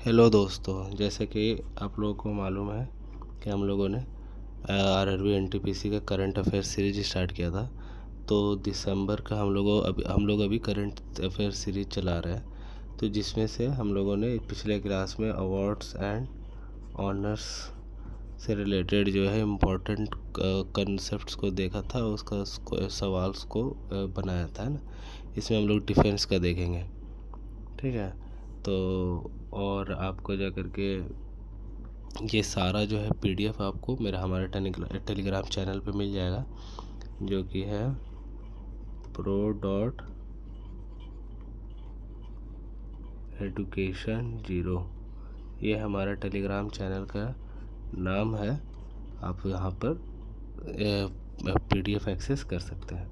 Hello दोस्तों, जैसे कि आप लोगों को मालूम है कि हम लोगों ने आरआरबी एनटीपीसी का करंट अफेयर सीरीज स्टार्ट किया था। तो दिसंबर का हम लोग अभी करंट अफेयर सीरीज चला रहे हैं। तो जिसमें से हम लोगों ने पिछले क्लास में अवार्ड्स एंड ऑनर्स से रिलेटेड जो है इम्पोर्टेंट कंसेप्ट्स को देखा था, उसका सवाल को बनाया था, है ना। इसमें हम लोग डिफेंस का देखेंगे, ठीक है। तो और आपको जा कर के ये सारा जो है पीडीएफ आपको हमारे टेलीग्राम चैनल पे मिल जाएगा, जो कि है pro.education0। ये हमारा टेलीग्राम चैनल का नाम है। आप यहाँ पर पीडीएफ एक्सेस कर सकते हैं।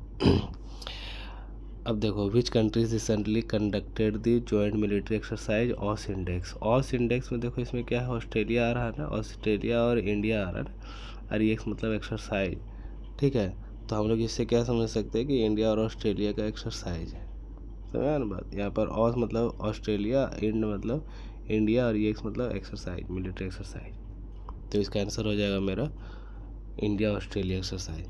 अब देखो, which countries recently conducted the joint military exercise AUSINDEX. AUSINDEX में देखो, इसमें क्या है, ऑस्ट्रेलिया आ रहा है ना, ऑस्ट्रेलिया और इंडिया आ रहा है ना, और ये मतलब एक्सरसाइज, ठीक है। तो हम लोग इससे क्या समझ सकते हैं कि इंडिया और ऑस्ट्रेलिया का एक्सरसाइज है। समझा ना बात। यहाँ पर ऑस मतलब ऑस्ट्रेलिया, इंड मतलब इंडिया, और ये मतलब एक्सरसाइज, मिलिट्री एक्सरसाइज। तो इसका आंसर हो जाएगा मेरा India Australia exercise.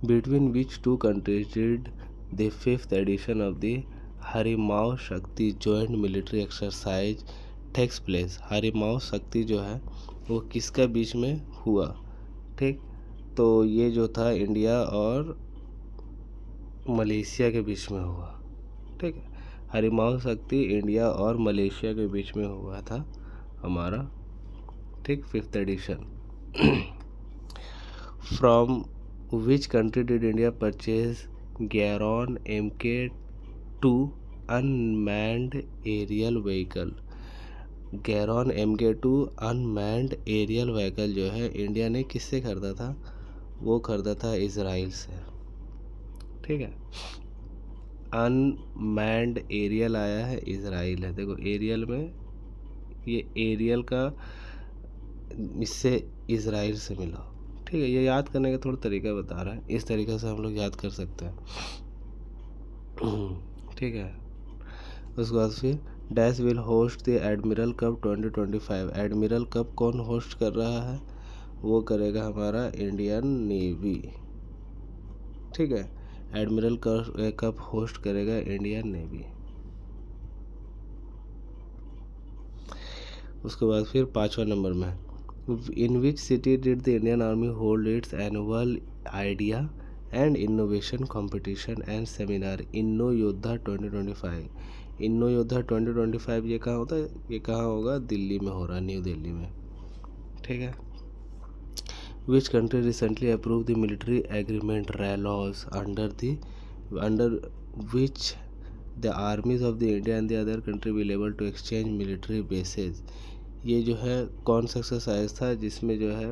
Between which two countries did the 5th edition of the हरिमाओ शक्ति joint military exercise takes place? हरिमाओ शक्ति जो है वो किसका बीच में हुआ, ठीक। तो ये जो था इंडिया और मलेशिया के बीच में हुआ, ठीक है। हरिमाओ शक्ति इंडिया और मलेशिया के बीच में हुआ था हमारा, ठीक, 5th edition. From Which country did India purchase Garon Mk2 unmanned aerial vehicle? Garon Mk2 unmanned aerial vehicle जो है इंडिया ने किससे खरीदा था? वो खरीदा था इजराइल से, ठीक है। अनमैन्ड एरियल आया है, इजराइल है। देखो एरियल में, ये एरियल का इससे इजराइल से मिला, ठीक है। ये याद करने का थोड़ा तरीका बता रहा है, इस तरीके से हम लोग याद कर सकते हैं, ठीक है। उसके बाद फिर dash will host the admiral cup 2025। Admiral cup कौन होस्ट कर रहा है? वो करेगा हमारा इंडियन नेवी, ठीक है। एडमिरल कप होस्ट करेगा इंडियन नेवी। उसके बाद फिर 5वां नंबर में, in which city did the Indian army hold its annual idea and innovation competition and seminar Inno Yoddha 2025। इन्नो Yoddha 2025 ये कहाँ होता है? ये कहाँ होगा? दिल्ली में हो रहा है, न्यू दिल्ली में, ठीक है। Which country recently approve the military agreement RELOS under which the armies of the India and the other country will able to exchange military bases. ये जो है कौन सा एक्सरसाइज था जिसमें जो है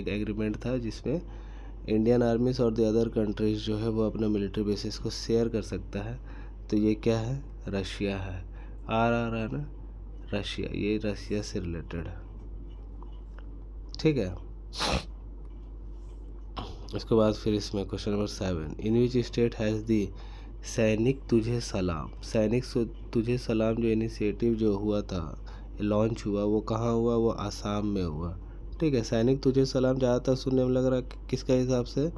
एग्रीमेंट था, जिसमें इंडियन आर्मीज और द अदर कंट्रीज जो है वो अपने मिलिट्री बेसिस को शेयर कर सकता है? तो ये क्या है? रशिया है। आ रहा है ना, रशिया, ये रशिया से रिलेटेड है, ठीक है। उसके बाद फिर इसमें question number 7, in which state has the सैनिक तुझे सलाम। सैनिक तुझे सलाम जो इनिशिएटिव जो हुआ था, लॉन्च हुआ, वो कहाँ हुआ? वो आसाम में हुआ, ठीक है। सैनिक तुझे सलाम ज़्यादातर सुनने में लग रहा है किसका हिसाब से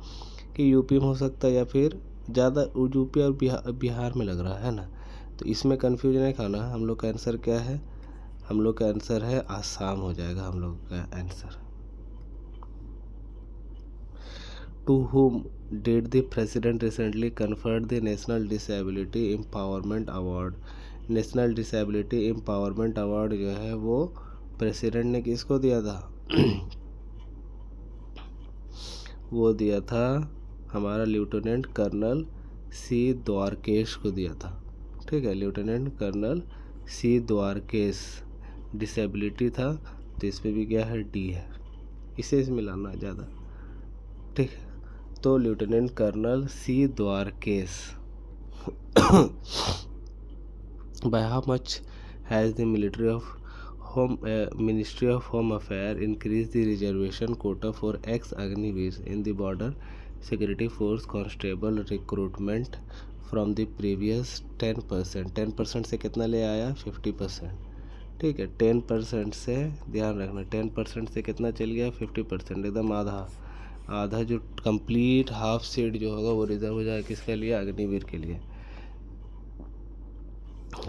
कि यूपी में हो सकता है, या फिर ज़्यादा यूपी और बिहार में लग रहा है ना। तो इसमें कन्फ्यूजन नहीं खाना। हम लोग का आंसर क्या है? हम लोग का आंसर है आसाम हो जाएगा हम लोग का answer. To whom did the president recently confer the National Disability Empowerment Award? National disability empowerment award जो है वो प्रेसिडेंट ने किसको दिया था? वो दिया था हमारा लेफ्टिनेंट कर्नल सी द्वारकेश को दिया था, ठीक है। Lieutenant colonel C Dwarkesh. Disability था तो इस पर भी क्या है? डी है, इसे मिलाना ज़्यादा, ठीक है। तो lieutenant colonel C Dwarkesh. By how much has the Ministry of Home Affair increase the reservation quota for ex Agniveer in the Border Security Force constable recruitment from the previous 10%। 10% से कितना ले आया, 50%। ठीक है, 10% से ध्यान रखना, 10% से कितना चल गया, 50%, एकदम आधा। आधा जो कंप्लीट हाफ सीट जो होगा वो रिजर्व हो जाएगा किसके लिए, अग्निवीर के लिए।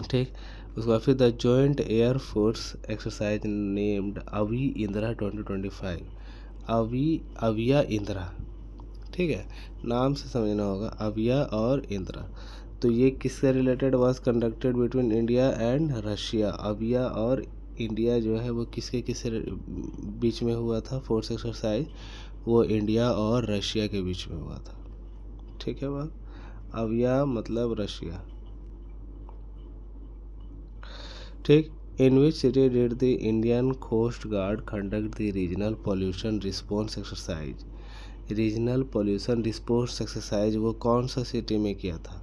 ठीक, उसके बाद फिर the joint air force exercise named अवी इंदिरा 2025। अविया इंदिरा, ठीक है, नाम से समझना होगा, अविया और इंदिरा। तो ये किससे related, was conducted between India and Russia. अविया और इंडिया जो है वो किसके बीच में हुआ था फोर्स एक्सरसाइज, वो इंडिया और रशिया के बीच में हुआ था। ठीक है बात, अविया मतलब रशिया। ठीक, in which city did the Indian Coast Guard conduct the regional pollution response exercise। Regional pollution response exercise वो कौन सा सिटी में किया था,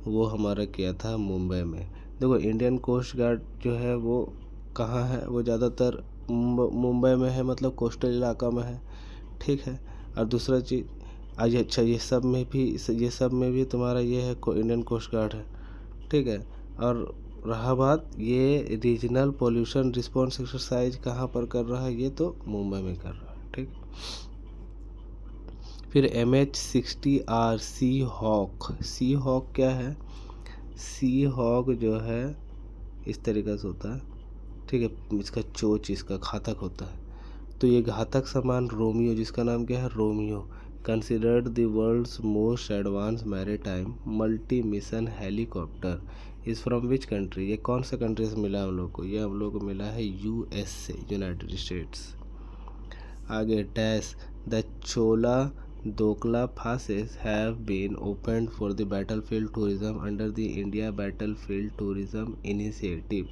वो हमारा किया था मुंबई में। देखो इंडियन कोस्ट गार्ड जो है वो कहाँ है, वो ज़्यादातर मुंबई में है, मतलब कोस्टल इलाका में है। ठीक है, और दूसरा चीज़ आज, अच्छा ये सब में भी तुम्हारा ये है इंडियन कोस्ट गार्ड है। ठीक है, और रहा बात ये रीजनल पोल्यूशन रिस्पॉन्स एक्सरसाइज कहाँ पर कर रहा है, ये तो मुंबई में कर रहा है। ठीक, फिर MH-60R सी हॉक क्या है, सी हॉक जो है इस तरीक़े से होता है। ठीक है, इसका चोच इसका घातक होता है। तो ये घातक सामान रोमियो, जिसका नाम क्या है, Romeo, considered the world's most advance maritime multi mission helicopter is from which country. ये कौन सा कंट्री से मिला हम लोग को, ये हम लोग को मिला है USA, यूनाइटेड स्टेट्स। आगे dash the Chola Dokla passes have been opened for the battlefield tourism under the India Battlefield Tourism Initiative।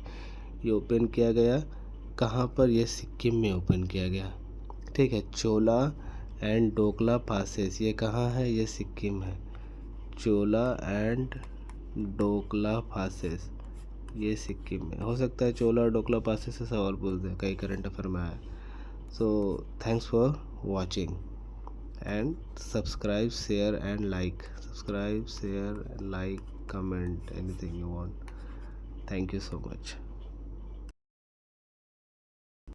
ये ओपन किया गया कहाँ पर, ये सिक्किम में ओपन किया गया। ठीक है, चोला एंड डोकला पासेस ये कहाँ है, ये सिक्किम है। चोला एंड डोकला पासेस ये सिक्किम में। हो सकता है चोला और डोकला पासेस से सवाल पूछ दे, कई करंट अफेयर में आया। So thanks for watching and subscribe, share and like, comment anything you want. Thank you so much.